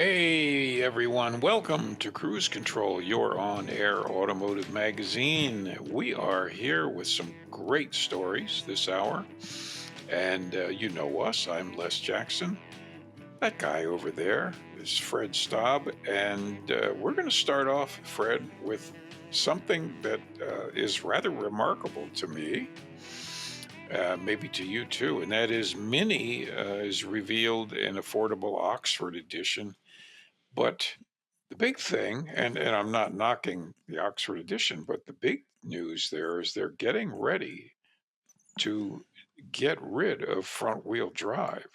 Hey everyone, welcome to Cruise Control, your on air automotive magazine. We are here with some great stories this hour. And you know us, I'm Les Jackson. That guy over there is Fred Staab. And we're going to start off, Fred, with something that is rather remarkable to me, maybe to you too. And that is Mini is revealed in affordable Oxford edition. But the big thing, and I'm not knocking the Oxford edition, but the big news there is they're getting ready to get rid of front wheel drive.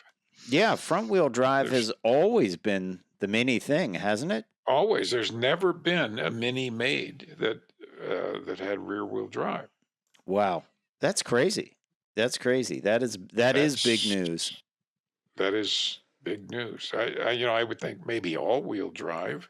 Yeah, front wheel drive There's has always been the mini thing, hasn't it? there's never been a Mini made that had rear whell drive. Wow. That's crazy. That's crazy. That is big That's news. that is big news. I would think maybe all wheel drive,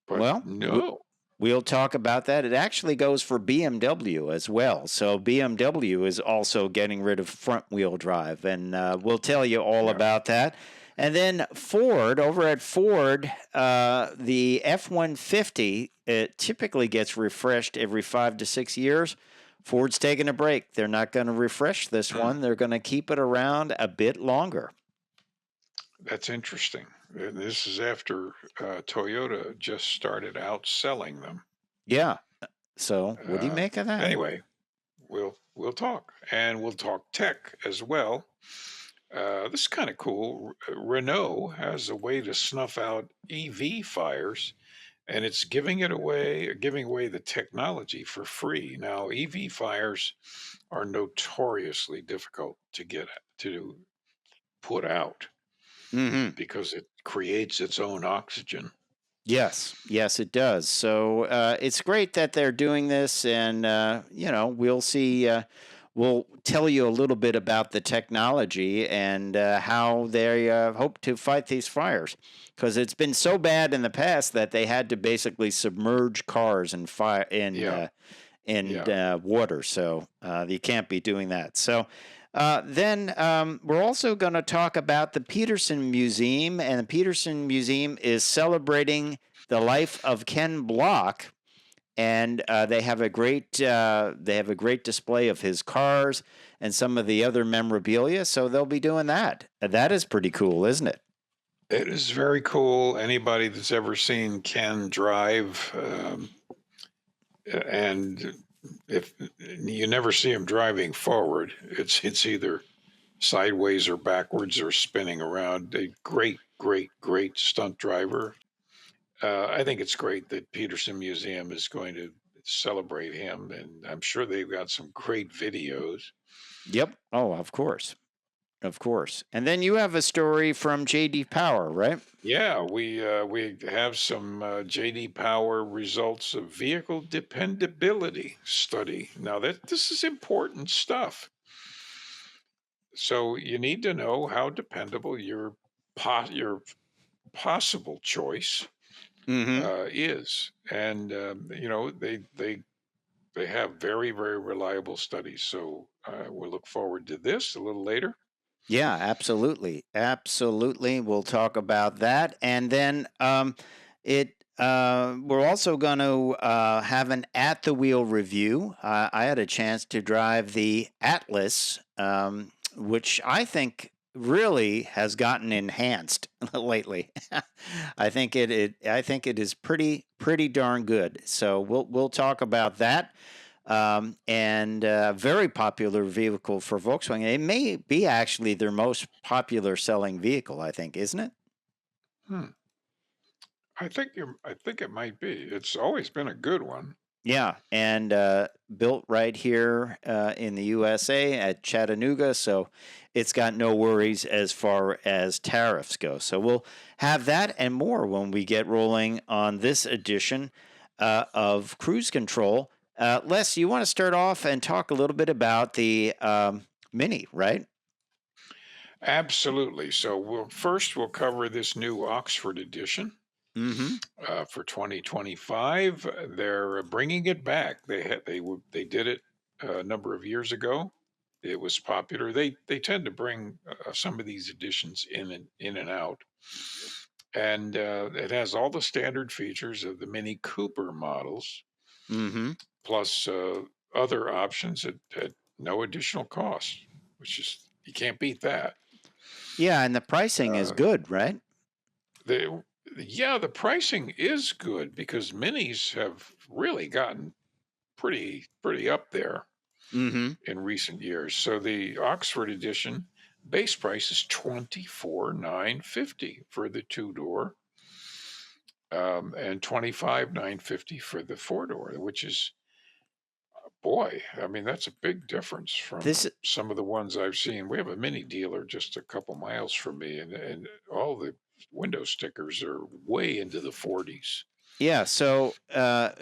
but Well, no. we'll talk about that. It actually goes for BMW as well. So BMW is also getting rid of front wheel drive, and we'll tell you all Yeah. about that. And then Ford, over at Ford, the F-150, it typically gets refreshed every 5 to 6 years. Ford's taking a break. They're not going to refresh this one. They're going to keep it around a bit longer. That's interesting. And this is after Toyota just started outselling them. Yeah. So what do you Uh, make of that? anyway, we'll talk, and we'll talk tech as well. This is kind of cool. Renault has a way to snuff out EV fires, and it's giving away the technology for free. Now, EV fires are notoriously difficult to put out Mm-hmm. because it creates its own oxygen. Yes, yes, it does. So it's great that they're doing this, and we'll see. We'll tell you a little bit about the technology and how they hope to fight these fires, because it's been so bad in the past that they had to basically submerge cars in fire Yeah, in yeah. water. So you can't be doing that. So. Then we're also going to talk about the Petersen Museum, and the Petersen Museum is celebrating the life of Ken Block, and they have a great display of his cars and some of the other memorabilia. So they'll be doing that. That is pretty cool, isn't it? It is very cool. Anybody that's ever seen Ken drive, and if you never see him driving forward, it's either sideways or backwards or spinning around. A great stunt driver. I think it's great that Peterson Museum is going to celebrate him, and I'm sure they've got some great videos. Yep. Oh, of course. Of course. And then you have a story from JD Power, right? Yeah, we have some JD Power results of vehicle dependability study. Now that this is important stuff. So you need to know how dependable your possible choice Mm-hmm. is, and they have very reliable studies. So we'll look forward to this a little later. Yeah, absolutely. Absolutely. We'll talk about that. And then it we're also going to have an at the wheel review. I had a chance to drive the Atlas, which I think really has gotten enhanced lately. I think it is pretty darn good. So we'll talk about that, and very popular vehicle for Volkswagen. It may be actually their most popular selling vehicle, I think, isn't it? Hmm. I think it might be. It's always been a good one. Yeah, and built right here in the USA at Chattanooga, so it's got no worries as far as tariffs go. So we'll have that and more when we get rolling on this edition of Cruise Control. Les, you want to start off and talk a little bit about the Mini, right? Absolutely. So we'll cover this new Oxford edition Mm-hmm. for 2025. They're bringing it back. They did it a number of years ago, it was popular. They tend to bring some of these editions in and out, and it has all the standard features of the Mini Cooper models, Mm-hmm. plus other options at no additional cost, which is you can't beat that. Yeah, and the pricing is Uh, good, right? the yeah, the pricing is good because minis have really gotten pretty up there Mm-hmm. in recent years. So the Oxford edition base price is 24,950 for the two door, and 25,950 for the four door, which is, boy, I mean that's a big difference from This some of the ones I've seen. We have a mini dealer just a couple miles from me, and all the window stickers are way into the 40s. Yeah, so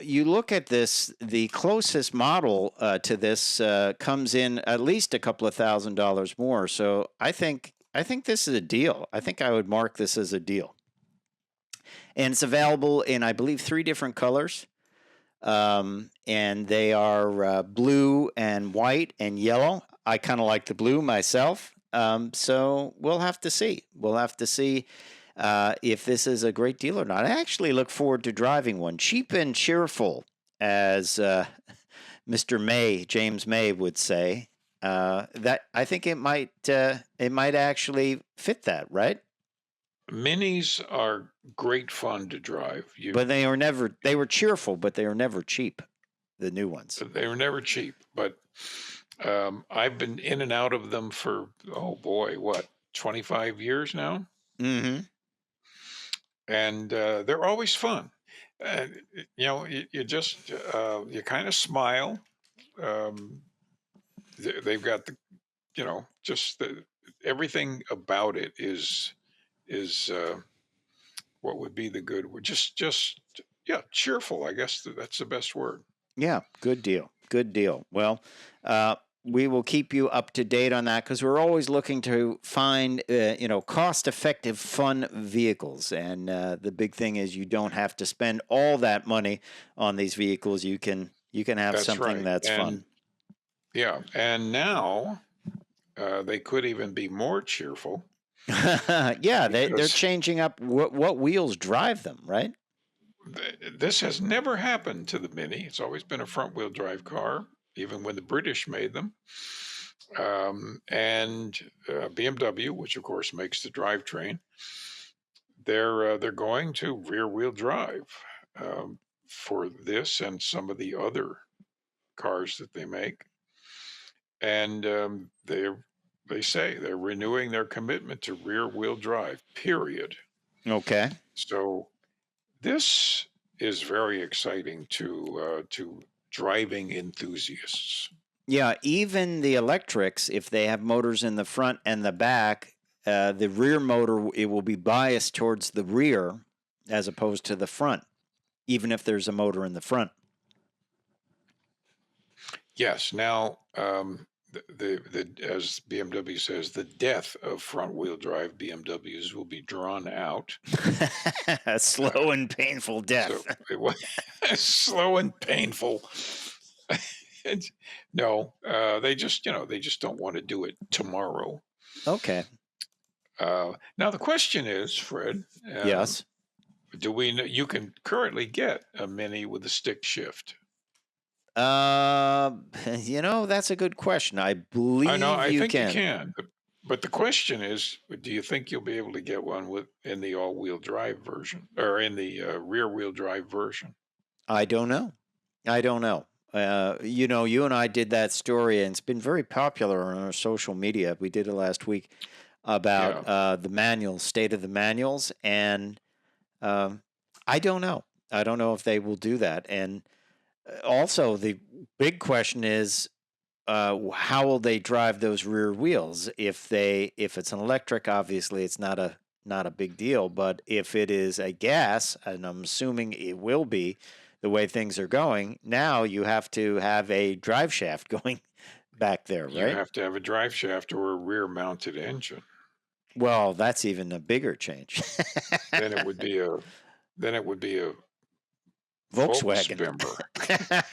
you look at this, the closest model to this comes in at least a couple of $1,000s more. So I think this is a deal. I think I would mark this as a deal. And it's available in, I believe, 3 different colors. And they are blue and white and yellow. I kind of like the blue myself. So we'll have to see. We'll have to see if this is a great deal or not. I actually look forward to driving one. Cheap and cheerful, as Mr. May, James May, would say. That I think it might actually fit that, right? Minis are great fun to drive. But they were cheerful, but they were never cheap. The new ones. They were never cheap, but I've been in and out of them for, oh boy, what, 25 years now? Mm-hmm. And they're always fun. Uh, you just, you kind of smile. Um, they've got just everything about it is what would be the good word? Yeah, cheerful. I guess that's the best word. Yeah, good deal. Good deal. Well, we will keep you up to date on that because we're always looking to find, cost-effective, fun vehicles. And the big thing is you don't have to spend all that money on these vehicles. You can have That's something right. that's And fun. yeah, and now they could even be more cheerful Yeah, they're because changing up what wheels drive them, right? this has never happened to the Mini. It's always been a front wheel drive car, even when the British made them. And BMW, which of course makes the drivetrain, they're going to rear wheel drive um, for this and some of the other cars that they make. And they say they're renewing their commitment to rear wheel drive, period. Okay. So this is very exciting to driving enthusiasts. Yeah, even the electrics, if they have motors in the front and the back, the rear motor it will be biased towards the rear as opposed to the front, even if there's a motor in the front. Yes. Now, the as BMW says, the death of front wheel drive BMWs will be drawn out. A slow and painful So death. it was slow and painful. No, they just don't want to do it tomorrow. Okay. Now the question is, Fred, Yes. do we know you can currently get a Mini with a stick shift? Uh, that's a good question. I I know, believe I you think you can. can, but the question is, do you think you'll be able to get one in the all-wheel drive version or in the rear-wheel drive version? I don't know. I don't know. You and I did that story, and it's been very popular on our social media. We did it last week about Yeah, the manuals, state of the manuals, and um, I don't know. I don't know if they will do that. And also, the big question is, how will they drive those rear wheels? If it's an electric, obviously it's not a big deal. But if it is a gas, and I'm assuming it will be, the way things are going now, you have to have a drive shaft going back there, you right? have to have a drive shaft or a rear-mounted engine. Well, that's even a bigger change. Then it would be a Volkswagen. Volksbimmer.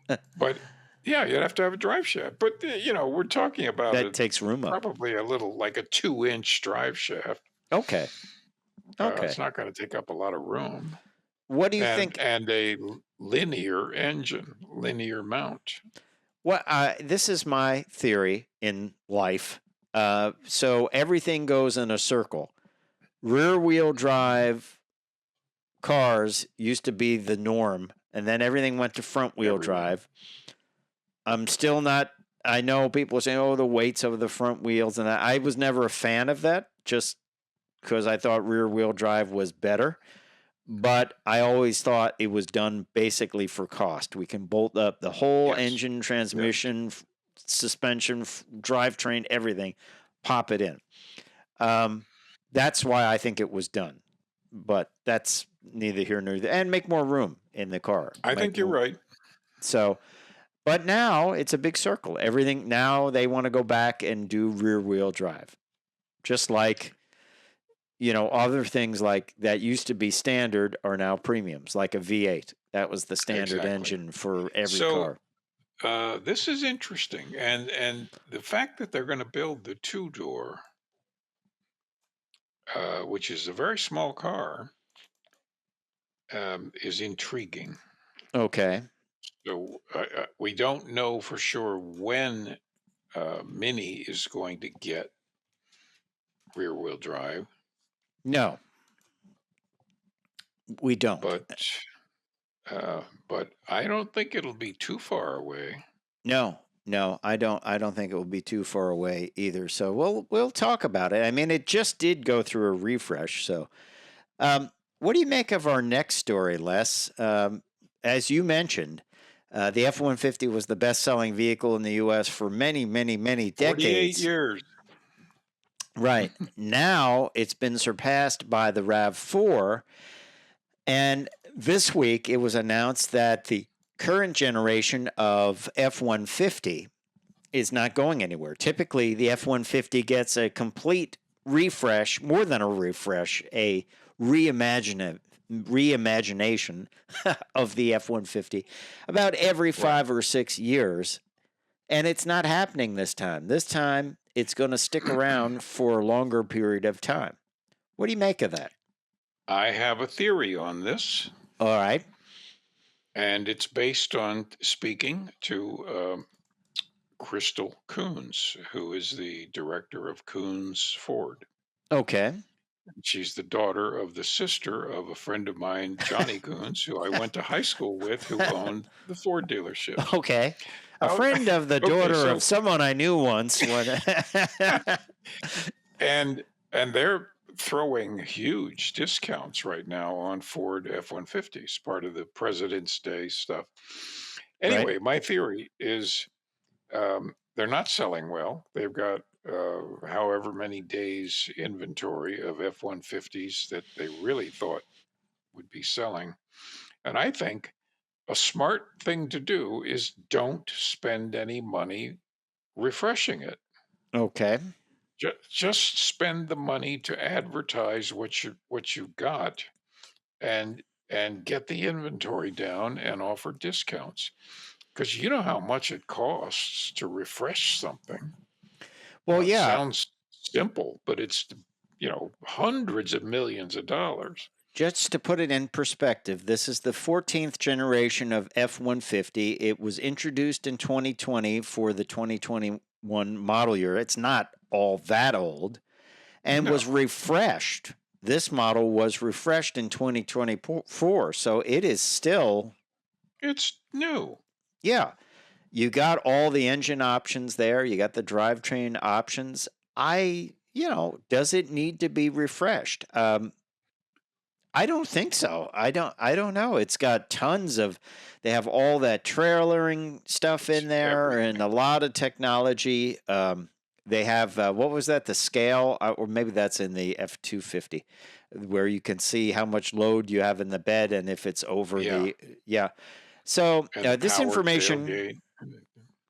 Uh, but Yeah, you'd have to have a drive shaft, but, we're talking about That takes room up. probably a little like a 2-inch drive shaft. Okay. It's Okay. not gonna take up a lot of room, What do you and think? and a linear engine, linear mount. What this is my theory in life. So everything goes in a circle. Rear wheel drive cars used to be the norm, and then everything went to front wheel Everywhere. drive. I'm still not. I know people say, "Oh, the weights of the front wheels," and I was never a fan of that, just because I thought rear wheel drive was better. But I always thought it was done basically for cost. We can bolt up the whole Yes, engine, yes. transmission, suspension, drivetrain, everything, pop it in. Um, that's why I think it was done. But that's neither here nor there. And make more room in the car. I Make think you're right. so. But now it's a big circle. Everything now they want to go back and do rear wheel drive, just like other things like that used to be standard are now premiums, like a V8. That was the standard Exactly. engine for every So, car. this is interesting, and the fact that they're gonna build the two-door, which is a very small car, is intriguing. Okay. So, we don't know for sure when, Mini is going to get rear-wheel drive, No, we don't. but but I don't think it'll be too far away. No, no, I don't. I don't think it will be too far away either. So we'll talk about it. I mean, it just did go through a refresh. So, what do you make of our next story, Les? As you mentioned, the F-150 was the best-selling vehicle in the U.S. for many, many, many 48 decades. years. Right. Now it's been surpassed by the RAV4. And this week it was announced that the current generation of F-150 is not going anywhere. Typically, the F-150 gets a complete refresh, more than a refresh, a reimagination of the F-150 about every Right. 5 or 6 years. And it's not happening this time. This time, it's going to stick around for a longer period of time. What do you make of that? I have a theory on this, All right. and it's based on speaking to Crystal Coons, who is the director of Coons Ford. Okay. She's the daughter of the sister of a friend of mine, Johnny Coons, who I went to high school with, who owned the Ford dealerships. Okay. A How, friend of the okay, daughter of someone I knew once. and they're throwing huge discounts right now on Ford F-150s, part of the President's Day stuff. Right. Anyway, my theory is they're not selling well. They've got however many days inventory of F-150s that they really thought would be selling. And I think a smart thing to do is don't spend any money refreshing it. Okay. Just spend the money to advertise what you got, and get the inventory down and offer discounts, because you know how much it costs to refresh something. Well, It yeah. sounds simple, but it's hundreds of millions of dollars. Just to put it in perspective, this is the 14th generation of F-150. It was introduced in 2020 for the 2021 model year. It's not all that old, and was No, refreshed. This model was refreshed in 2024. So it is still, it's new. yeah, you got all the engine options there. You got the drivetrain options. Does it need to be refreshed? I don't think so. I don't know. It's got tons of they have all that trailering stuff It's in there and everything. a lot of technology. They have what was that? The scale, or maybe that's in the F-250, where you can see how much load you have in the bed and if it's over Yeah, the yeah. So and the this power information tailgate.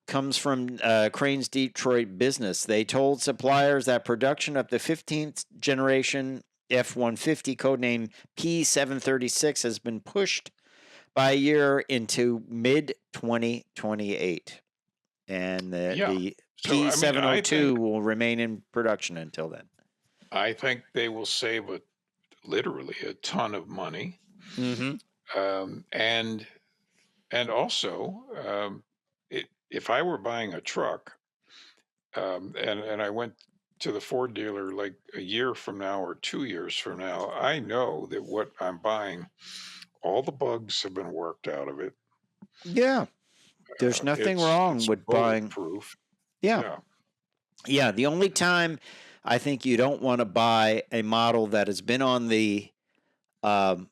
comes from Crane's Detroit business. They told suppliers that production of the 15th generation F-150, codename P736, has been pushed by a year into mid 2028, and Yeah. the So I mean, P702 will remain in production until then. I think they will save literally a ton of money, Mm-hmm. um, and and also, if I were buying a truck, and I went to the Ford dealer like a year from now or 2 years from now, I know that what I'm buying, all the bugs have been worked out of it. Yeah, there's nothing wrong It's with buying. bulletproof. Yeah, Yeah. yeah. The only time I think you don't want to buy a model that has been on the um,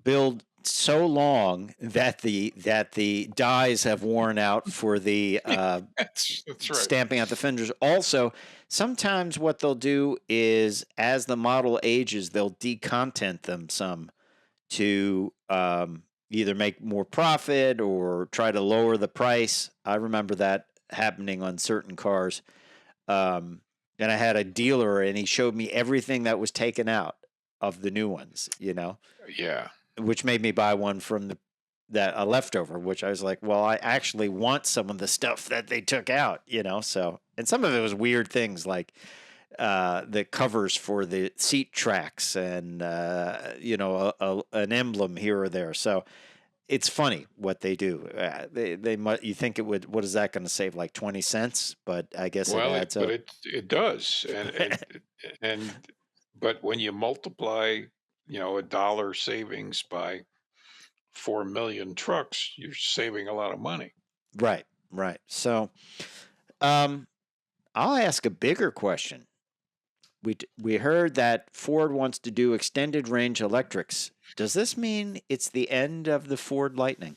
build so long that the dies have worn out for the That's right. stamping out the fenders. Also, sometimes what they'll do is, as the model ages, they'll decontent them some to either make more profit or try to lower the price. I remember that happening on certain cars. And I had a dealer, and he showed me everything that was taken out of the new ones, Yeah. which made me buy one from that a leftover, which I was like, well, I actually want some of the stuff that they took out, So, and some of it was weird things like the covers for the seat tracks and an emblem here or there. So it's funny what they do. They might, you think it would, what is that going to save, like 20 cents? But I guess it Well, adds but up. it does, and but when you multiply, a dollar savings by 4 million trucks, you're saving a lot of money. Right, right. So um, I'll ask a bigger question. We heard that Ford wants to do extended range electrics. Does this mean it's the end of the Ford Lightning?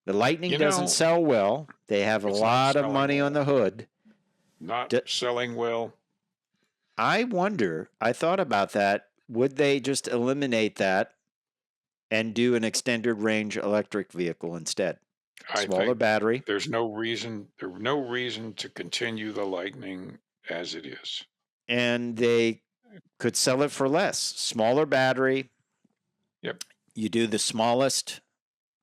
The Lightning You doesn't know, sell well. They have a it's not lot of selling money on well. the hood. Not D- selling well. I wonder, I thought about that. Would they just eliminate that and do an extended range electric vehicle instead? I Smaller think battery, there's no reason to continue the Lightning as it is. and they could sell it for less. Smaller battery. Yep. You do the smallest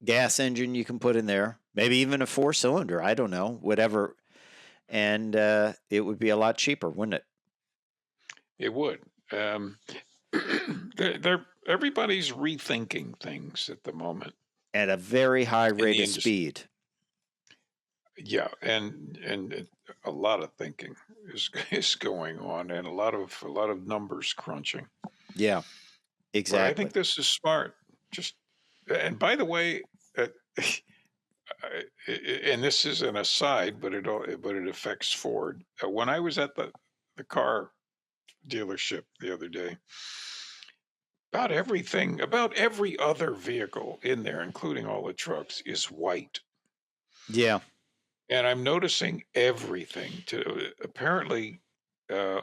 gas engine you can put in there, maybe even a 4-cylinder. I don't know, whatever. And it would be a lot cheaper, wouldn't it? It would. Everybody's rethinking things at the moment At a very high in rate the of industry. speed. Yeah, a lot of thinking is is going on, and a lot of numbers crunching. Yeah, But I exactly. think this is smart. Just and by the way, and this is an aside, but it affects Ford. When I was at the car dealership the other day, about every other vehicle in there, including all the trucks, is white. Yeah, And I'm noticing everything to apparently, uh,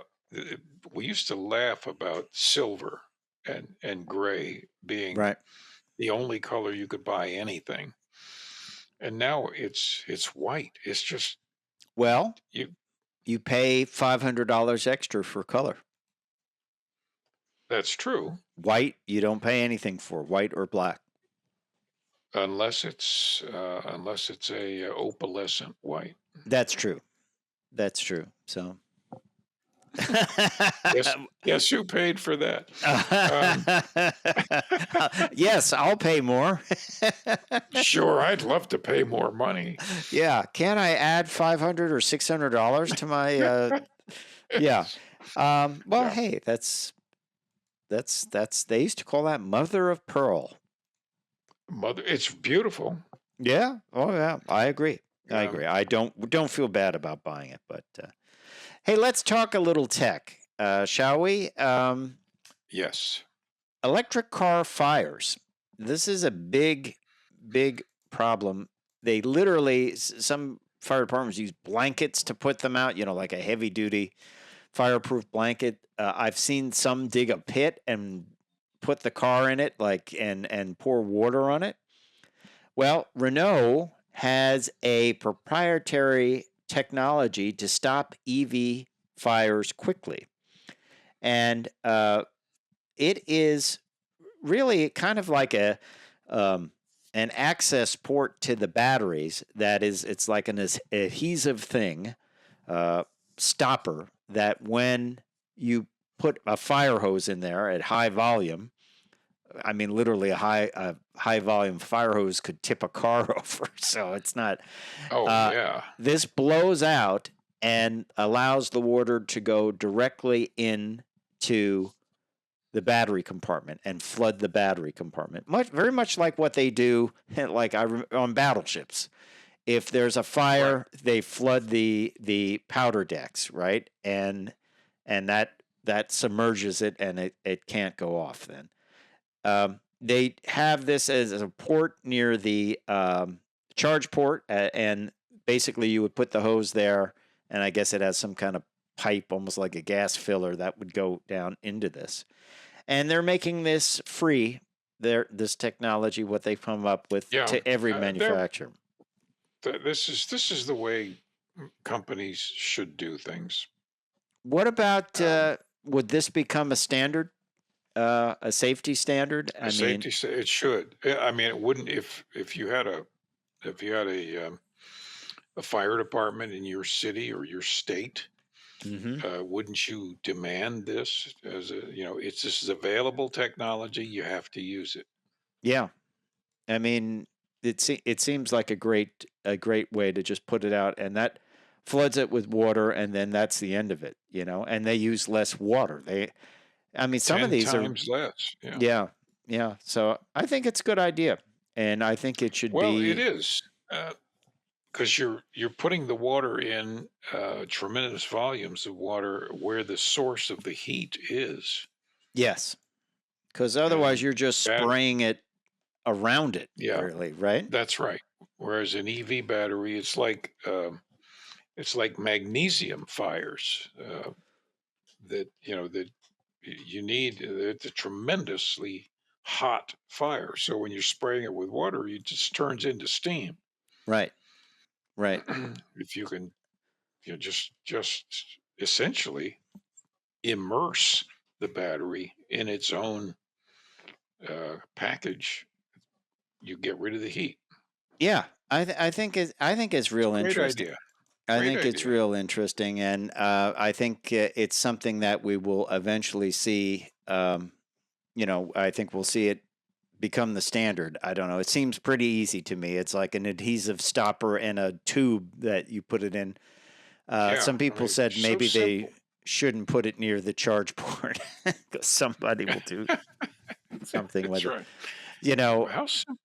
we used to laugh about silver and gray being right. the only color you could buy anything. And now it's white. It's just Well, you you pay $500 extra for color. that's true, White, you don't pay anything for, white or black. unless it's a opalescent white. That's true. That's true. So, Guess who paid for that? Um, yes, I'll pay more. sure, I'd love to pay more money. Yeah, can I add $500 or $600 to my? Yeah. Well, Yeah, hey, that's they used to call that mother of pearl. mother, it's beautiful. Yeah. Oh, yeah. I agree. I Um, agree. I don't feel bad about buying it, but hey, let's talk a little tech, shall we? yes. Electric car fires. This is a big, big problem. They literally, some fire departments use blankets to put them out, like a heavy duty fireproof blanket. I've seen some dig a pit and put the car in it, and pour water on it. Well, Renault has a proprietary technology to stop EV fires quickly. And it is really kind of like um, an access port to the batteries that is, it's like an adhesive thing, uh, stopper, that when you put a fire hose in there at high volume, I mean, literally a high volume fire hose could tip a car over. So it's not. Oh, Uh, yeah. this blows out and allows the water to go directly into the battery compartment and flood the battery compartment. Very much like what they do, like on battleships. If there's a Right. fire, they flood the powder decks, right? And that submerges it, and it can't go off then. They have this as a port near the charge port, and basically you would put the hose there, and I guess it has some kind of pipe, almost like a gas filler, that would go down into this. And they're making this free. This technology, what they've come up with, Yeah. to every They're manufacturer. this is the way companies should do things. What about Um, would this become a standard, a safety standard? a I mean, safety it should. I mean, it wouldn't if you had a fire department in your city or your state. mhm. Wouldn't you demand this as a, it's this is available technology, you have to use it. Yeah. I mean, it seems like a great way to just put it out, and that floods it with water, and then that's the end of it, And they use less water. I mean, some of 10 these are, times less. Yeah. yeah, yeah. So I think it's a good idea, and I think it should Well, it be, is. Because you're putting the water in tremendous volumes of water where the source of the heat is, yes, because otherwise and you're just that spraying it around it, yeah, really, right? that's right. Whereas an EV battery, it's like magnesium fires that that you need. It's a tremendously hot fire. So when you're spraying it with water, it just turns into steam. Right, right. If you can, just essentially immerse the battery in its own package, you get rid of the heat. Yeah, I think it's It's real a great interesting. idea. I Great think it's idea. real interesting, and I think it's something that we will eventually see. I think we'll see it become the standard. I don't know. It seems pretty easy to me. It's like an adhesive stopper and a tube that you put it in. Yeah, Some I people mean, said so maybe they simple. shouldn't put it near the charge port because somebody will do something with That's it. right. You know, How simple?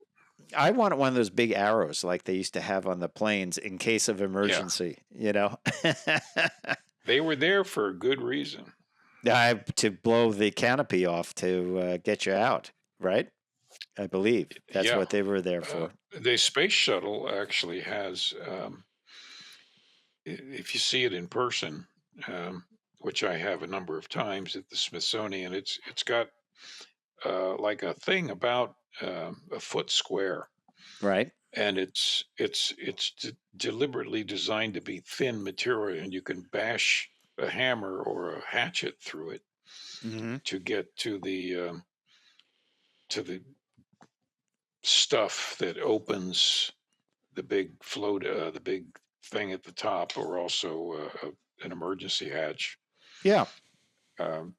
I want one of those big arrows like they used to have on the planes in case of Yeah, emergency. they were there for a good reason. To blow the canopy off to get you out, right? I believe that's Yeah, what they were there uh, for. the space shuttle actually has. If you see it in person, um, which I have a number of times at the Smithsonian, it's got like a thing about a foot square, Right. and it's deliberately designed to be thin material, and you can bash a hammer or a hatchet through it Hmm. to get to the stuff that opens the big thing at the top, or also an emergency hatch. Yeah. Um,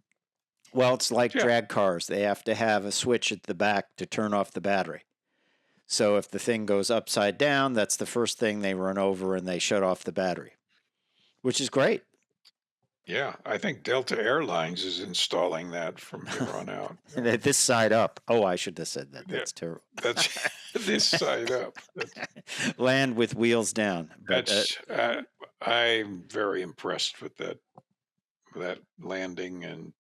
Well, it's like yeah, drag cars. They have to have a switch at the back to turn off the battery. So if the thing goes upside down, that's the first thing they run over and they shut off the battery, which is great. yeah. I think Delta Airlines is installing that from here on out. And this side up. Oh, I should have said that. Yeah, That's terrible. that's this side up. Land with wheels down. But That's I'm very impressed with that landing and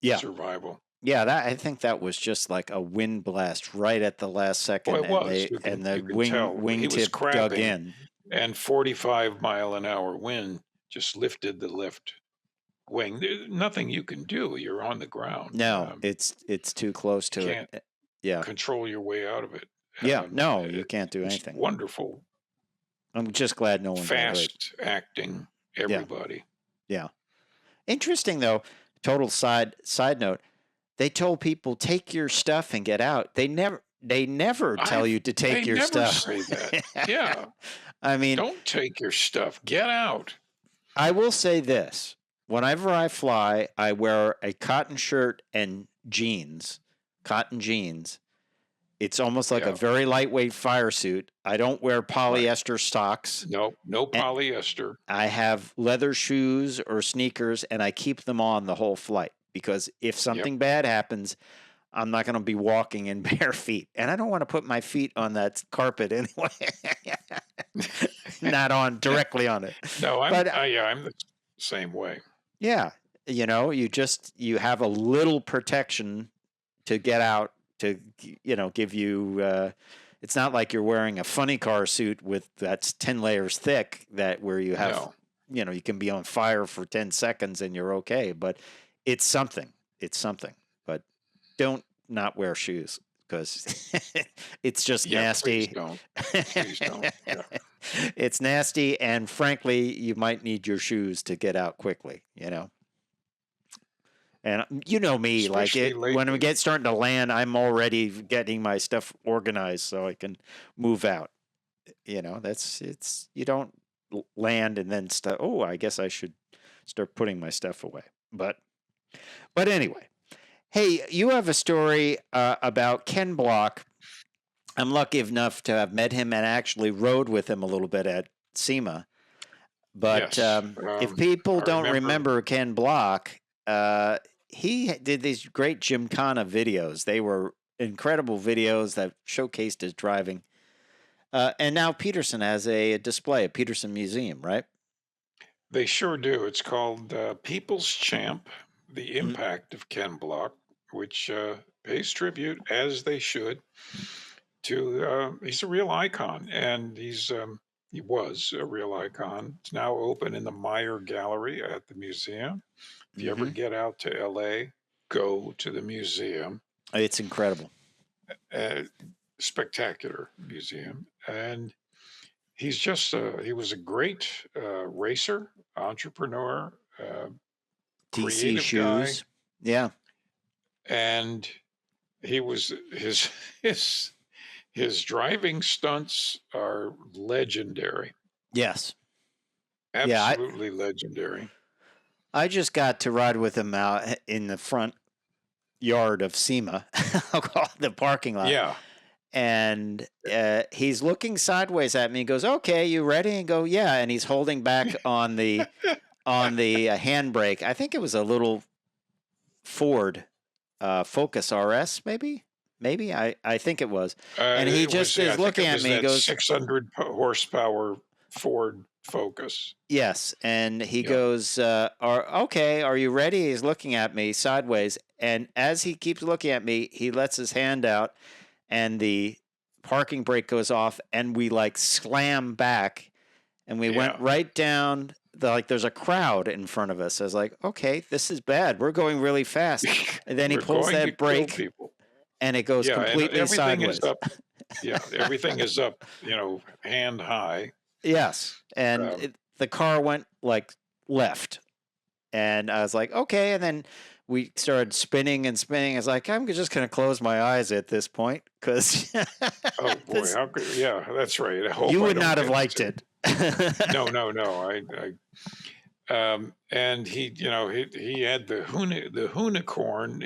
yeah, survival. yeah, I think that was just like a wind blast right at the last Well, second, it and was. they and the You can tell he was wingtip dug crabbing, in. and 45-mile-an-hour wind just lifted the left wing. There's nothing you can do. You're on the ground. No, it's too close You to it. can't Yeah, control your way out of it. yeah. No, you can't do It's anything. wonderful, I'm just glad no one got hurt. fast acting Yeah, everybody. yeah. Interesting though. Total side note. They told people take your stuff and get out. They never. they never tell you to They take your never stuff. say that. Yeah. I mean, Don't take your stuff. Get out. I will say this. Whenever I fly, I wear a cotton shirt and jeans, cotton jeans. It's almost like a Yeah. very lightweight fire suit. I don't wear Right. polyester socks. No And polyester. I have leather shoes or sneakers, and I keep them on the whole flight because if Yep. something bad happens, I'm not going to be walking in bare feet. And I don't want to put my feet on that carpet anyway. Not on directly on it. No, But I'm the same way. yeah, you have a little protection to get out to, give you, it's not like you're wearing a funny car suit that's 10 layers thick where you have, No. you can be on fire for 10 seconds and you're okay, but it's something. But don't not wear shoes because it's just Yeah, nasty. please don't. Please don't. Yeah. It's nasty, and frankly, you might need your shoes to get out quickly, And you know me, like Especially when we lately. starting to land, I'm already getting my stuff organized so I can move out. You don't land and then stuff. Oh, I guess I should start putting my stuff away. But anyway, hey, you have a story about Ken Block. I'm lucky enough to have met him and actually rode with him a little bit at SEMA. But Yes. if people I don't remember Ken Block, he did these great Gymkhana videos. They were incredible videos that showcased his driving. And now Petersen has a display at Petersen Museum, right? They sure do. It's called People's Champ, The Mm. Impact of Ken Block, which pays tribute, as they should, to he's a real icon, and he was a real icon. It's now open in the Meyer Gallery at the museum. If you ever Mm-hmm. get out to LA, go to the museum. It's incredible. Spectacular museum. And he's just, he was a great racer, entrepreneur, DC creative shoes. guy. Yeah. And he was, his driving stunts are legendary. Yes. Absolutely legendary. I just got to ride with him out in the front yard of SEMA, I'll call it the parking lot. Yeah. And he's looking sideways at me. He goes, "Okay, you ready?" And go, "Yeah." And he's holding back on the handbrake. I think it was a little Ford Focus RS, maybe. I think it was. And he just is looking at me. He goes, 600 horsepower Ford Focus. Yes, and he goes, "Okay, are you ready?" He's looking at me sideways, and as he keeps looking at me, he lets his hand out, and the parking brake goes off, and we like slam back, and we went right down. There's a crowd in front of us. I was like, "Okay, this is bad. We're going really fast." And then he pulls that brake, and it goes completely and everything sideways. Is up. Yeah, everything is up. Hand high. Yes, and the car went like left, and I was like, okay. And then we started spinning and spinning. I was like, I'm just going to close my eyes at this point because. Oh boy, yeah, that's right. You would not have liked it. No. And he had the Hoonicorn.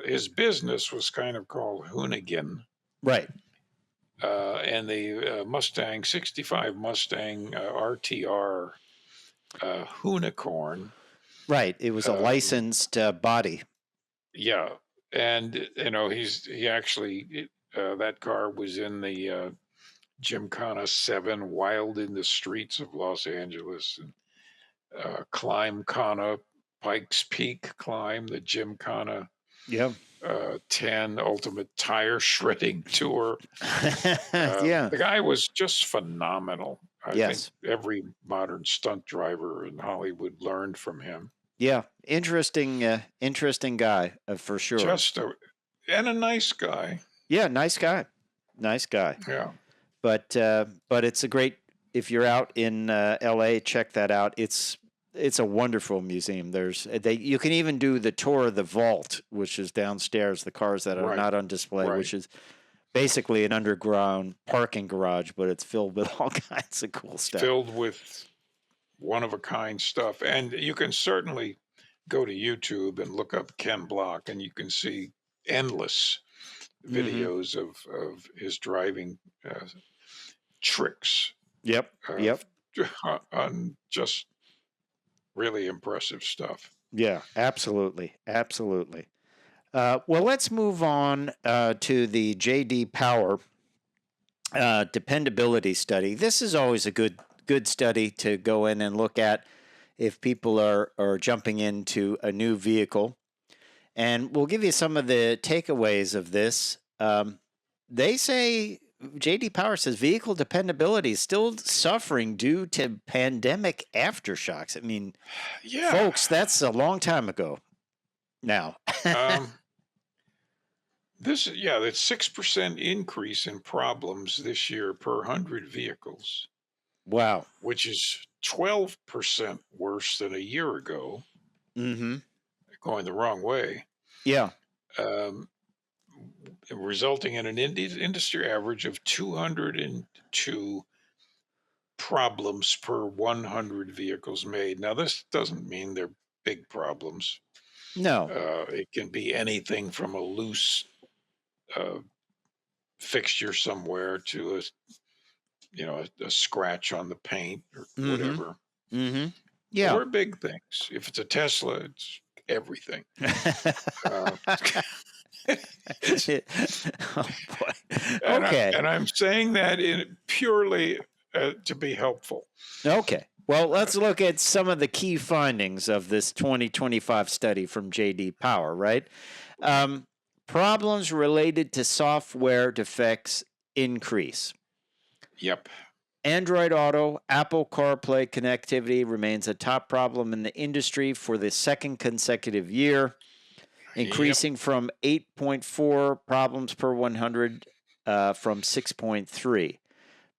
His business was kind of called Hoonigan. Right. And the Mustang 65 Mustang RTR Hoonicorn. Right. It was a licensed body. Yeah, and he actually that car was in the Gymkhana 7, Wild in the Streets of Los Angeles, and Climb Khana, Pikes Peak Climb, the Gymkhana. Yeah. 10 Ultimate Tire Shredding Tour. Yeah. The guy was just phenomenal. I Yes. think every modern stunt driver in Hollywood learned from him. Yeah. Interesting guy for sure. And a nice guy. Yeah. Nice guy. Yeah. But it's a great, if you're out in LA, check that out. It's it's a wonderful museum. You can even do the tour of the vault, which is downstairs, the cars that are Right, not on display, right. which is basically an underground parking garage, but it's filled with all kinds of cool stuff. Filled with one of a kind stuff. And you can certainly go to YouTube and look up Ken Block, and you can see endless Hmm. videos of his driving tricks Yep. of Yep. on just really impressive stuff. Yeah, absolutely. Absolutely. Well, let's move on to the JD Power dependability study. This is always a good study to go in and look at if people are jumping into a new vehicle. And we'll give you some of the takeaways of this. They say JD Power says vehicle dependability is still suffering due to pandemic aftershocks. I mean, Yeah. folks, that's a long time ago now. Um, that's 6% increase in problems this year per 100 vehicles, Wow. which is 12% worse than a year ago, Mm-hmm. going the wrong way. Yeah. Um, Resulting in an industry average of 202 problems per 100 vehicles made. Now, this doesn't mean they're big problems. No. It can be anything from a loose uh, fixture somewhere to a scratch on the paint or Mm-hmm. whatever, Mm-hmm. Yeah. or big things. If it's a Tesla, it's everything. Uh, it's Oh boy. and I Okay. and I'm saying that in purely to be helpful. Okay. Well, let's look at some of the key findings of this 2025 study from JD Power, right? Um, Problems related to software defects increase. Yep. Android Auto, Apple CarPlay connectivity remains a top problem in the industry for the second consecutive year, Yep. increasing from 8.4 problems per 100 from 6.3.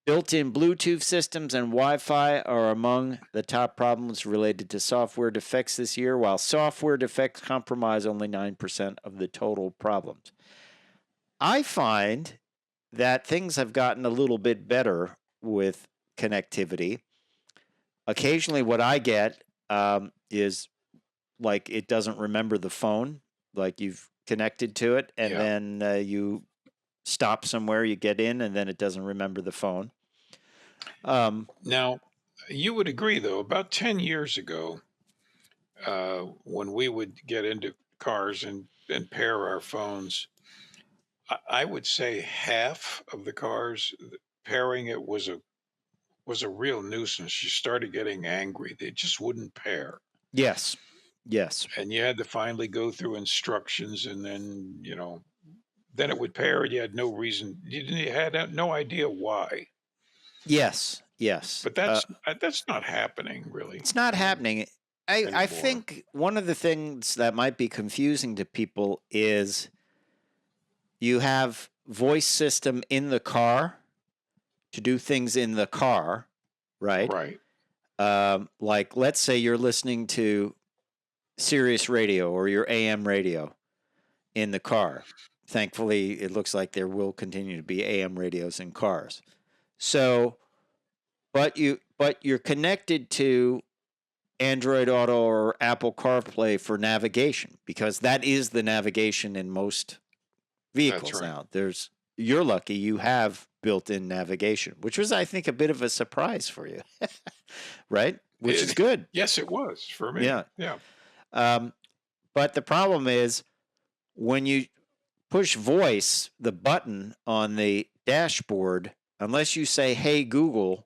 Built-in Bluetooth systems and Wi-Fi are among the top problems related to software defects this year, while software defects comprise only 9% of the total problems. I find that things have gotten a little bit better with connectivity. Occasionally, what I get is like it doesn't remember the phone, like you've connected to it, and Yeah. then you stop somewhere, you get in, and then it doesn't remember the phone. Now, you would agree, though, about 10 years ago, when we would get into cars and pair our phones, I would say half of the cars pairing it was a real nuisance. You started getting angry. They just wouldn't pair. Yes, yes. And you had to finally go through instructions, and then it would pair, and you had no reason. You had no idea why. Yes, yes. But that's not happening really It's not happening. I anymore. think one of the things that might be confusing to people is you have voice system in the car to do things in the car, right? Right. Like, let's say you're listening to Sirius radio or your AM radio in the car. Thankfully, it looks like there will continue to be AM radios in cars. So, but you're connected to Android Auto or Apple CarPlay for navigation because that is the navigation in most That's vehicles right. now. You're lucky you have built-in navigation, which was I think a bit of a surprise for you. Right? Which is It, good. yes, it was for me. Yeah. Yeah. Um, but the problem is when you push voice, the button on the dashboard, unless you say, "Hey Google,"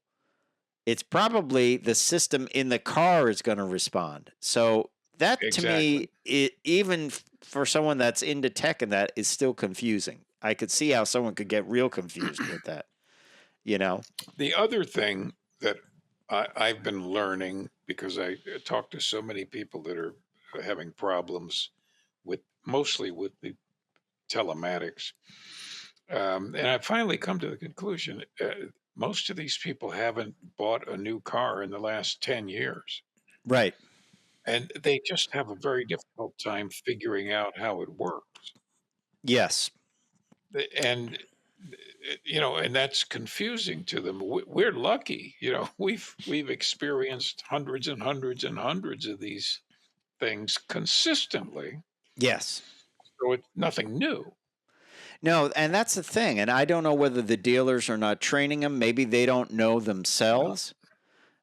it's probably the system in the car is going to respond. So that to Exactly. me, even for someone that's into tech and that is still confusing. I could see how someone could get real confused with that, you know? The other thing that I've been learning because I talk to so many people that are having problems with mostly with the telematics, and I finally come to the conclusion: most of these people haven't bought a new car in the last 10 years. Right. and they just have a very difficult time figuring out how it works. Yes. And and that's confusing to them. We're lucky, we've experienced hundreds and hundreds and hundreds of these things consistently, Yes. so it's nothing new. No, and that's the thing. And I don't know whether the dealers are not training them. Maybe they don't know Yeah. themselves.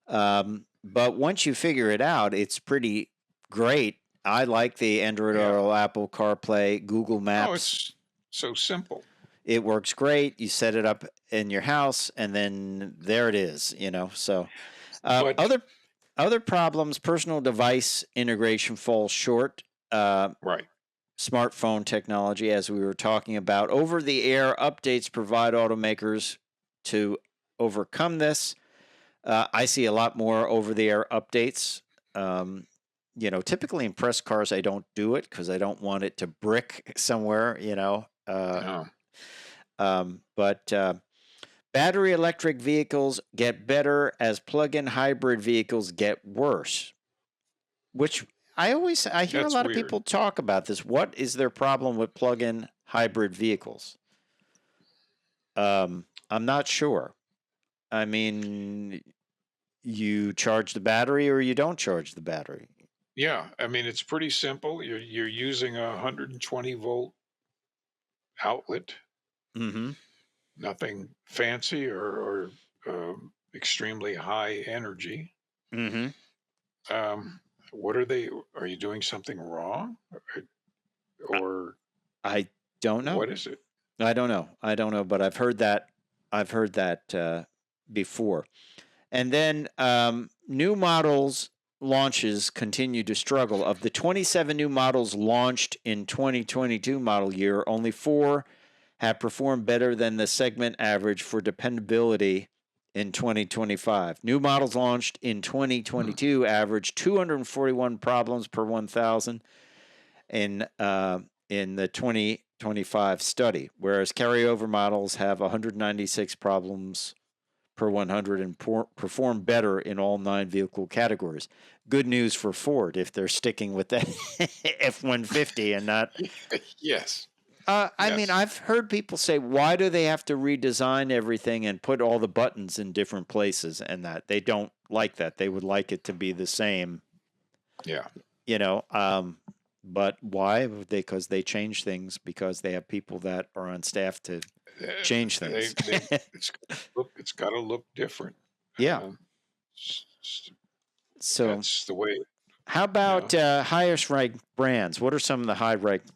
But once you figure it out, it's pretty great. I like the Android Yeah. Auto, Apple CarPlay, Google Oh, Maps. it's so simple. It works great. You set it up in your house, and then there it is. So But other problems: personal device integration falls short. right. Smartphone technology, as we were talking about, over-the-air updates provide automakers to overcome this. I see a lot more over-the-air updates. Typically in press cars, I don't do it because I don't want it to brick somewhere. No. But battery electric vehicles get better as plug-in hybrid vehicles get worse. Which I hear a That's lot of weird. people talk about this. What is their problem with plug-in hybrid vehicles? I'm not sure. I mean, you charge the battery or you don't charge the battery. Yeah, I mean, it's pretty simple. You're using a 120-volt outlet, Mm-hmm. nothing fancy or extremely high energy. Mm-hmm. Um, what are you doing something wrong? Or I don't know. what is it? I don't know. I don't know, but I've heard that. I've heard that before. And then new models launches continue to struggle. Of the 27 new models launched in 2022 model year, only 4 have performed better than the segment average for dependability in 2025. New models launched in Hmm. 2022 averaged 241 problems per 1,000 in the 2025 study, whereas carryover models have 196 problems per 100 and perform better in all 9 vehicle categories. Good news for Ford if they're sticking with that F-150 and not. Yes, I mean, yes, I've heard people say, why do they have to redesign everything and put all the buttons in different places and that? They don't like that. They would like it to be the same, yeah. you know. But why? Because they change things because they have people that are on staff to Uh, change they things. they it's got to look different. Yeah. Um, s- s- So, that's the way. how You about know. highest ranked brands? What are some of the high ranked?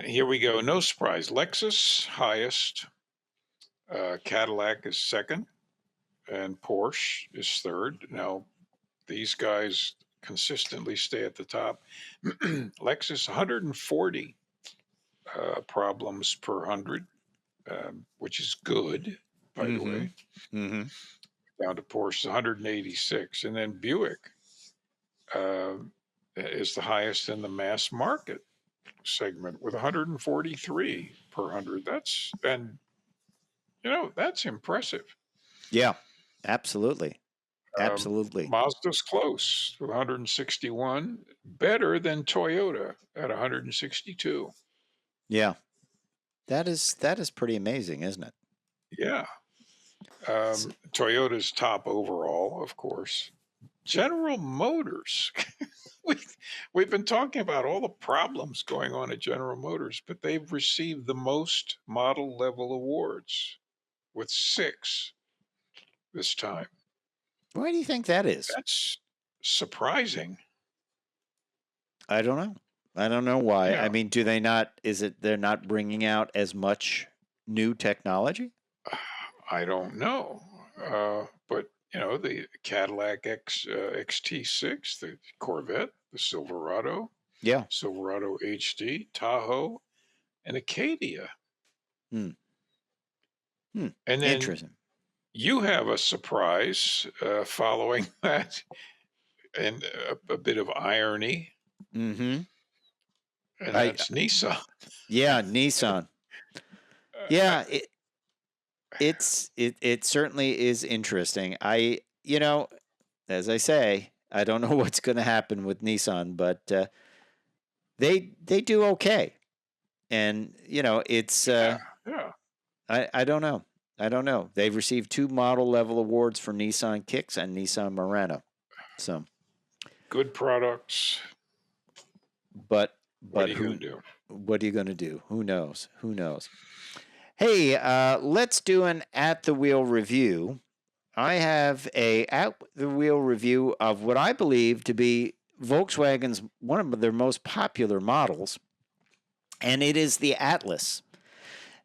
Here we go. No surprise. Lexus highest. Cadillac is second, and Porsche is third. Now these guys consistently stay at the top. Lexus 140 problems per 100, which is good, by the Mm-hmm. way. Mm-hmm. Down to Porsche 186, and then Buick uh, is the highest in the mass market segment with 143 per 100. That's impressive. Yeah. Absolutely. Absolutely. Mazda's close with 161, better than Toyota at 162. Yeah. That is pretty amazing, isn't it? Yeah. S- Toyota's top overall, of course. General Motors. we, we've been talking about all the problems going on at General Motors, but they've received the most model level awards with 6 this time. Why do you think that is? That's surprising. I don't know. I don't know why. I Yeah. mean, do they not? Is it they're not bringing out as much new technology? I don't know. But the Cadillac XT6, the Corvette, the Yeah. Silverado HD, Tahoe, and Acadia. Hmm. Hmm. And then Interesting. you have a surprise following that, and a bit of irony, Mm-hmm. and I that's Nissan. Yeah, Nissan. I, Yeah, it certainly is interesting. As I say, I don't know what's going to happen with Nissan, but they do okay. And it's Yeah, yeah. I don't know. I don't know. They've received 2 model level awards for Nissan Kicks and Nissan Murano. So, Good products. but What are but you who? going to do? What are you going to do? Who knows? Who knows? Hey, let's do an at the wheel review. I have a at the wheel review of what I believe to be Volkswagen's one of their most popular models, and it is the Atlas.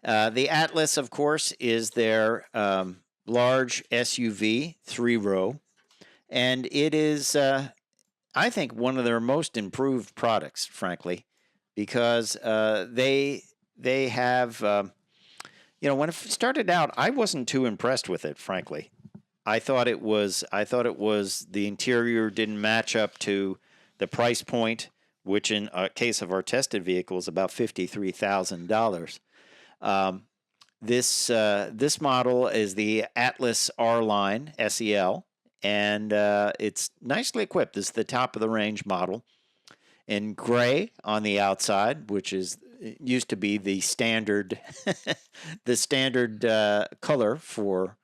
The Atlas, of course, is their large SUV, 3-row, and it is, I think, one of their most improved products, frankly, because they have, when it started out, I wasn't too impressed with it, frankly. I thought it was the interior didn't match up to the price point, which in a case of our tested vehicle is about $53,000. Um, this model is the Atlas R line SEL, and it's nicely equipped. This is the top of the range model in gray on the outside, which is used to be the standard the standard color for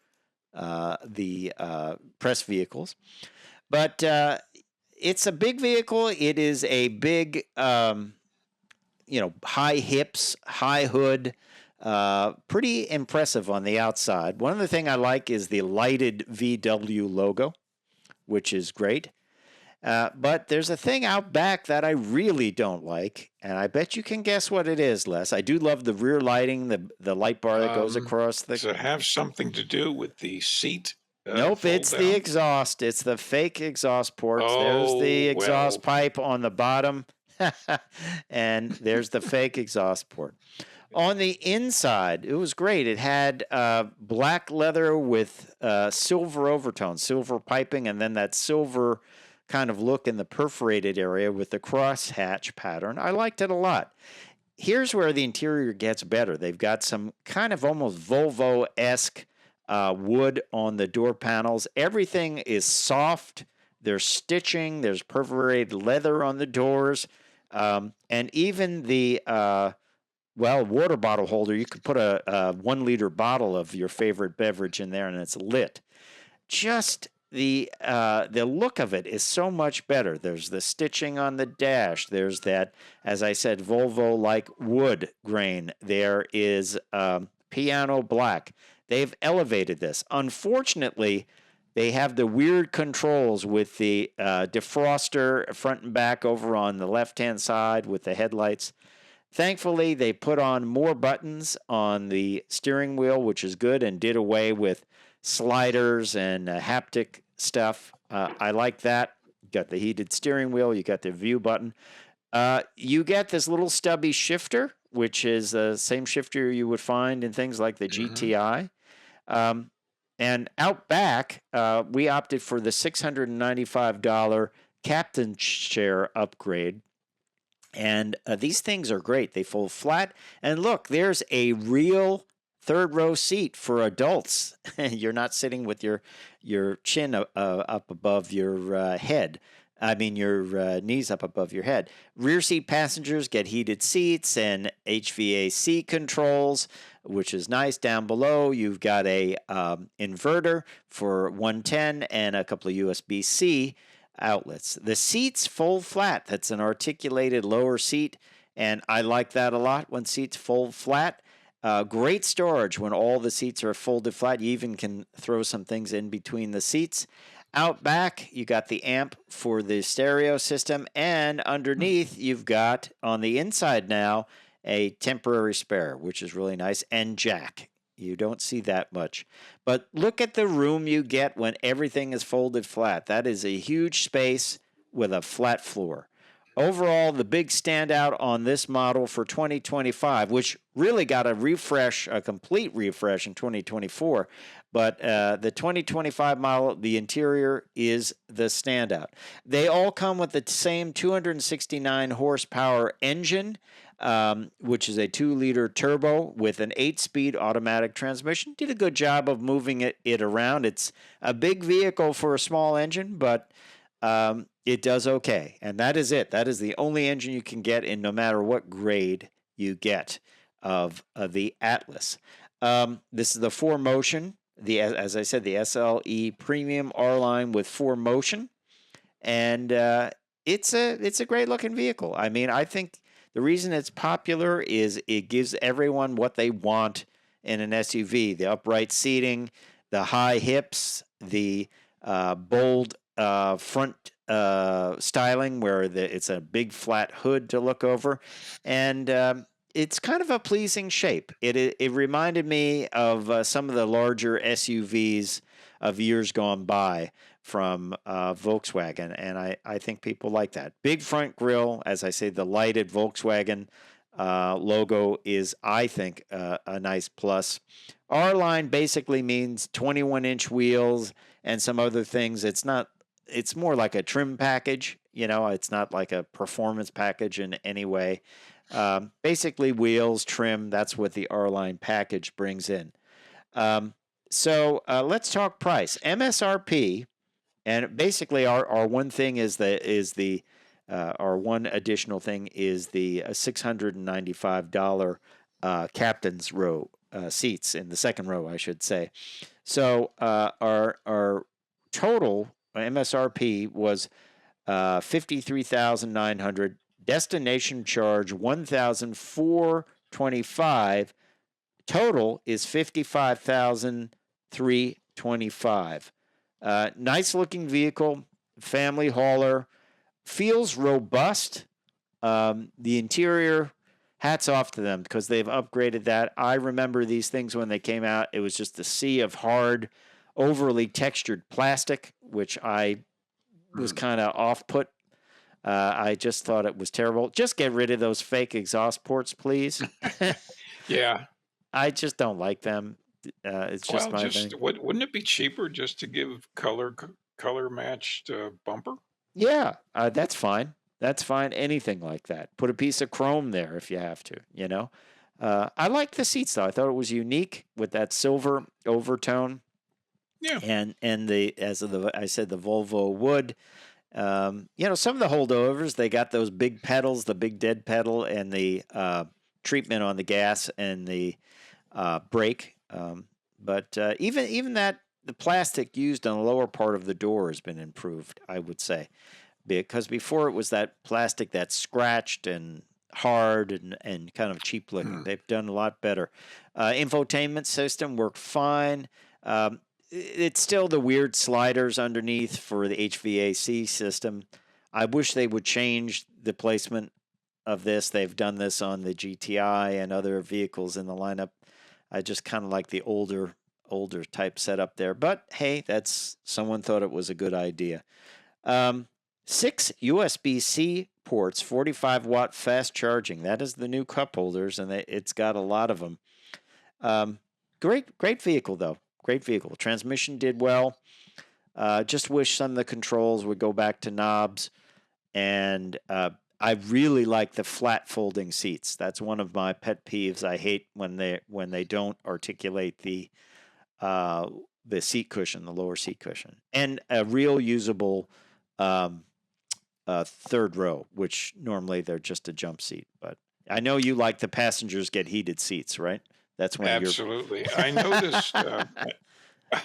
the press vehicles. But it's a big vehicle. It is a big, high hips, high hood, pretty impressive on the outside. One of the things I like is the lighted VW logo, which is great. But there's a thing out back that I really don't like, and I bet you can guess what it is, Les. I do love the rear lighting, the light bar that goes across the. Does it have something to do with the seat Nope, fold it's the down? exhaust. It's the fake exhaust ports. There's the Oh, exhaust well, pipe on the bottom, and there's the fake exhaust port. On the inside, it was great. It had black leather with silver overtones, silver piping, and then that silver kind of look in the perforated area with the crosshatch pattern. I liked it a lot. Here's where the interior gets better. They've got some kind of almost Volvo-esque wood on the door panels. Everything is soft. There's stitching. There's perforated leather on the doors. And even the water bottle holder, you could put a 1 liter bottle of your favorite beverage in there and it's lit. Just the look of it is so much better. There's the stitching on the dash. There's that, as I said, Volvo-like wood grain. There is piano black. They've elevated this. Unfortunately, they have the weird controls with the defroster front and back over on the left-hand side with the headlights. Thankfully, they put on more buttons on the steering wheel, which is good, and did away with sliders and haptic stuff. I like that. You got the heated steering wheel. You got the view button. You get this little stubby shifter, which is the same shifter you would find in things like the GTI. And out back, we opted for the $695 captain chair upgrade. And these things are great. They fold flat. And look, there's a real 3rd row seat for adults. You're not sitting with your chin up above your head. I mean, your knees up above your head. Rear seat passengers get heated seats and HVAC controls, which is nice. Down below, you've got a inverter for 110 and a couple of USB-C outlets. The seats fold flat. That's an articulated lower seat, and I like that a lot when seats fold flat. Great storage when all the seats are folded flat. You even can throw some things in between the seats. Out back, you got the amp for the stereo system, and underneath, you've got, on the inside now, a temporary spare, which is really nice, and jack. You don't see that much. But look at the room you get when everything is folded flat. That is a huge space with a flat floor. Overall, the big standout on this model for 2025, which really got a complete refresh in 2024, but the 2025 model, the interior is the standout. They all come with the same 269 horsepower engine, which is a 2-liter turbo with an 8-speed automatic transmission. Did a good job of moving it around. It's a big vehicle for a small engine, but it does okay. And that is it. That is the only engine you can get in no matter what grade you get of the Atlas. This is the 4Motion, as I said, the SLE Premium R line with 4Motion, and it's a great looking vehicle. I mean, I think the reason it's popular is it gives everyone what they want in an SUV: the upright seating, the high hips, the bold front styling, where it's a big flat hood to look over, and it's kind of a pleasing shape. It reminded me of some of the larger SUVs of years gone by from Volkswagen, and I think people like that. Big front grille, as I say, the lighted Volkswagen logo is, I think, a nice plus. R line basically means 21-inch wheels and some other things. It's more like a trim package. It's not like a performance package in any way. Basically, wheels, trim, that's what the R line package brings in. So let's talk price. MSRP, and basically our one thing our one additional thing is the $695 captain's row seats in the second row, I should say. So our total MSRP was $53,900. Destination charge $1,425. Total is $55,325. Nice looking vehicle, family hauler, feels robust. The interior, hats off to them because they've upgraded that. I remember these things when they came out. It was just a sea of hard, overly textured plastic, which I was kind of off put. I just thought it was terrible. Just get rid of those fake exhaust ports, please. Yeah. I just don't like them. It's just my thing. Wouldn't it be cheaper just to give color matched bumper? Yeah, that's fine. That's fine. Anything like that. Put a piece of chrome there if you have to. I like the seats though. I thought it was unique with that silver overtone. Yeah. And I said, the Volvo wood. Some of the holdovers, they got those big pedals, the big dead pedal, and the treatment on the gas and the brake. But even that, the plastic used on the lower part of the door has been improved, I would say, because before it was that plastic that's scratched and hard and kind of cheap looking. They've done a lot better. Infotainment system worked fine. It's still the weird sliders underneath for the HVAC system. I wish they would change the placement of this. They've done this on the GTI and other vehicles in the lineup. I just kind of like the older type setup there. But hey, someone thought it was a good idea. 6 USB-C ports, 45-watt fast charging. That is the new cup holders, and it's got a lot of them. Great vehicle, though. Great vehicle. Transmission did well. Just wish some of the controls would go back to knobs. And I really like the flat folding seats. That's one of my pet peeves. I hate when they don't articulate the seat cushion, the lower seat cushion, and a real usable third row, which normally they're just a jump seat. But I know you like the passengers get heated seats, right? That's when absolutely. I noticed.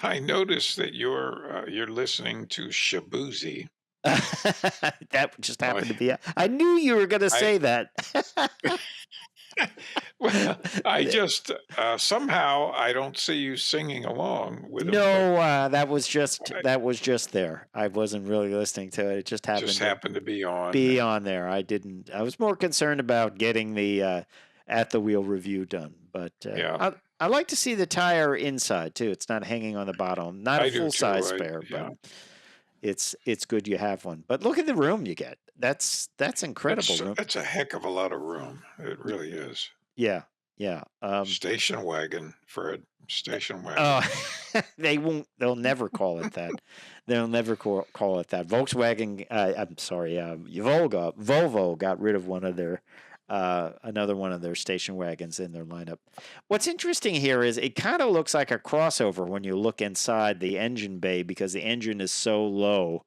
I noticed that you're listening to Shabuzi. That just happened to be. I knew you were going to say that. Well, I just somehow I don't see you singing along with them. No, that was just there. I wasn't really listening to it. It just happened to be on. There. I didn't. I was more concerned about getting the at the wheel review done. But yeah. I like to see the tire inside too. It's not hanging on the bottom. Not a full size spare, but it's good you have one. But look at the room you get. That's incredible. That's a heck of a lot of room. It really is. Yeah. Station wagon, Fred. Station wagon. Oh, they'll never call it that. They'll never call it that. Volkswagen. I'm sorry. Volvo got rid of another one of their station wagons in their lineup. What's interesting here is it kind of looks like a crossover when you look inside the engine bay because the engine is so low.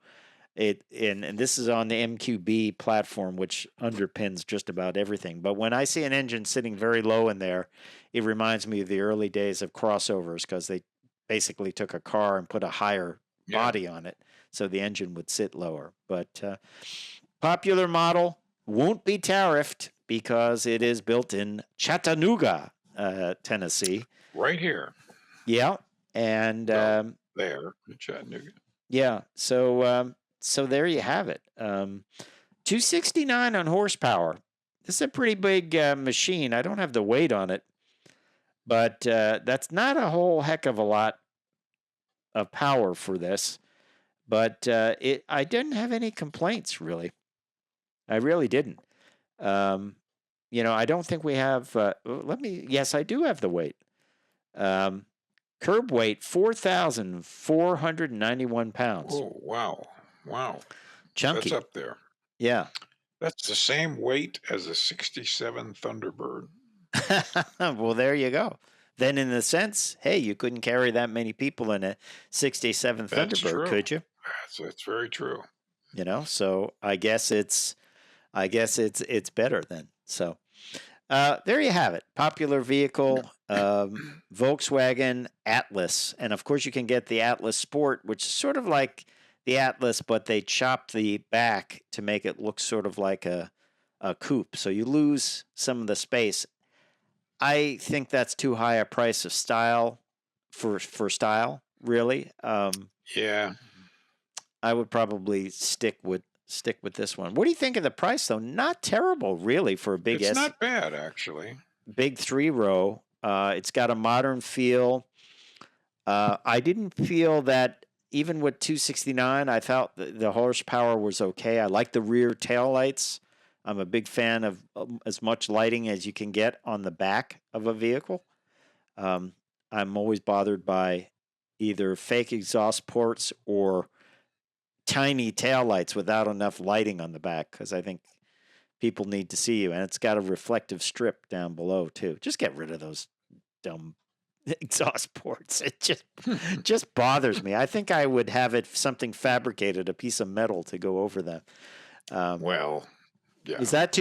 And this is on the MQB platform, which underpins just about everything. But when I see an engine sitting very low in there, it reminds me of the early days of crossovers, because they basically took a car and put a higher Yeah. body on it, so the engine would sit lower. But popular model won't be tariffed because it is built in Chattanooga, Tennessee. Right here. Yeah, and Well, there in Chattanooga. yeah, so there you have it. 269 on horsepower. This is a pretty big machine. I don't have the weight on it, but that's not a whole heck of a lot of power for this. But I didn't have any complaints, really. I really didn't. I don't think we have. Yes, I do have the weight. Curb weight 4,491 pounds. Oh, wow. Wow. Chunky. That's up there. Yeah. That's the same weight as a 67 Thunderbird. Well, there you go. Then, in a sense, hey, you couldn't carry that many people in a 67 That's Thunderbird, true. could you? That's very true. So I guess it's better then. So there you have it. Popular vehicle, Volkswagen Atlas, and of course you can get the Atlas Sport, which is sort of like the Atlas, but they chop the back to make it look sort of like a coupe. So you lose some of the space. I think that's too high a price of style for style, really. Yeah. I would probably stick with this one. What do you think of the price, though? Not terrible, really, for a big It's not bad, actually. big 3-row. It's got a modern feel. I didn't feel that, even with 269, I felt the horsepower was okay. I like the rear taillights. I'm a big fan of as much lighting as you can get on the back of a vehicle. I'm always bothered by either fake exhaust ports or tiny taillights without enough lighting on the back, because I think people need to see you. And it's got a reflective strip down below, too. Just get rid of those dumb exhaust ports. It just bothers me. I think I would have it something fabricated, a piece of metal to go over them. Well, yeah. Is that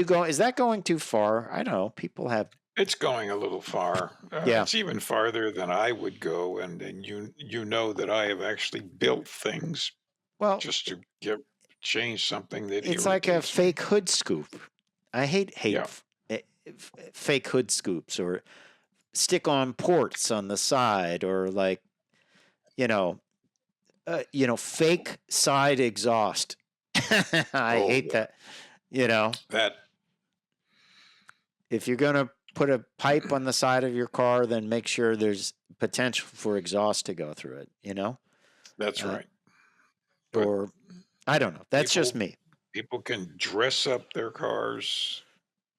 going too far? I don't know. People have. It's going a little far. Yeah. It's even farther than I would go, and you know that I have actually built things Well, just to change something that it's like a irritates me. fake hood scoop. I hate Yeah. fake hood scoops, or stick-on ports on the side, or like, fake side exhaust. I hate that. That If you're gonna put a pipe on the side of your car, then make sure there's potential for exhaust to go through it. that's right. But Or I don't know. That's just me. people can dress up their cars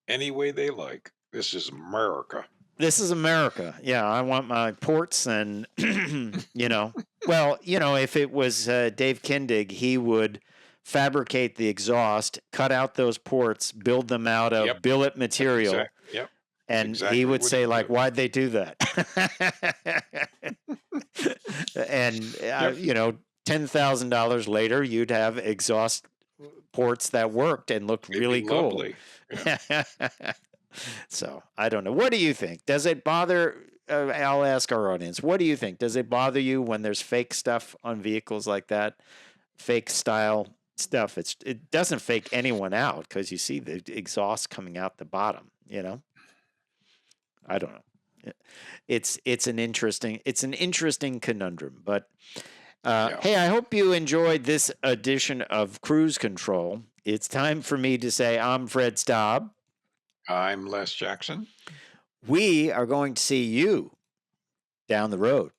any way they like. This is America. This is America. Yeah, I want my ports, and well, if it was Dave Kindig, he would fabricate the exhaust, cut out those ports, build them out of Yep. billet material, Yep. and exactly he would what say, he like, would. why'd they do that? And $10,000 later, you'd have exhaust ports that worked and looked It'd really be cool. lovely. So I don't know. What do you think? Does it bother? I'll ask our audience. What do you think? Does it bother you when there's fake stuff on vehicles like that? Fake style stuff. It doesn't fake anyone out, because you see the exhaust coming out the bottom. I don't know. It's an interesting conundrum. But Yeah. hey, I hope you enjoyed this edition of Cruise Control. It's time for me to say I'm Fred Staab. I'm Les Jackson. We are going to see you down the road.